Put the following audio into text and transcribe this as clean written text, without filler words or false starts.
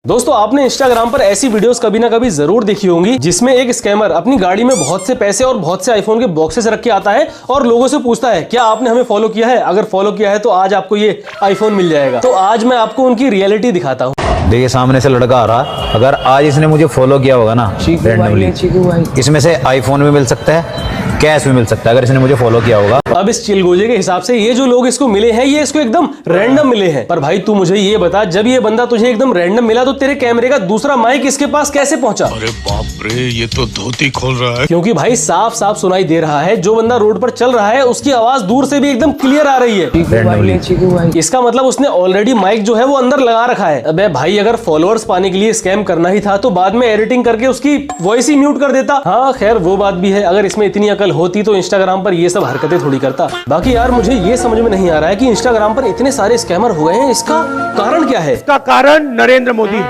दोस्तों आपने इंस्टाग्राम पर ऐसी वीडियोस कभी ना कभी जरूर देखी होंगी जिसमें एक स्कैमर अपनी गाड़ी में बहुत से पैसे और बहुत से आईफोन के बॉक्सेस रख के आता है और लोगों से पूछता है क्या आपने हमें फॉलो किया है, अगर फॉलो किया है तो आज आपको ये आईफोन मिल जाएगा। तो आज मैं आपको उनकी रियलिटी दिखाता हूँ। देखिए सामने से लड़का आ रहा है, अगर आज इसने मुझे फॉलो किया होगा ना रैंडमली, इसमें से आईफोन भी मिल सकता है, कैश भी मिल सकता है अगर इसने मुझे फॉलो किया होगा। अब इस चिलगोजे के हिसाब से ये जो लोग इसको मिले हैं ये इसको एकदम रैंडम मिले हैं। पर भाई तू मुझे ये बता, जब ये बंदा तुझे एकदम रैंडम मिला तो तेरे कैमरे का दूसरा माइक इसके पास कैसे पहुंचा? अरे बाप रे, ये तो धोती खोल रहा है। क्योंकि भाई साफ साफ सुनाई दे रहा है, जो बंदा रोड पर चल रहा है उसकी आवाज दूर से भी एकदम क्लियर आ रही है। इसका मतलब उसने ऑलरेडी माइक जो है वो अंदर लगा रखा है। अबे भाई अगर फॉलोअर्स पाने के लिए स्कैम करना ही था तो बाद में एडिटिंग करके उसकी वॉइस ही म्यूट कर देता। हाँ खैर वो बात भी है, अगर इसमें इतनी अकल होती तो इंस्टाग्राम पर ये सब हरकतें थोड़ी करता। बाकी यार मुझे ये समझ में नहीं आ रहा है कि इंस्टाग्राम पर इतने सारे स्कैमर हुए हैं, इसका कारण क्या है? इसका कारण नरेंद्र मोदी।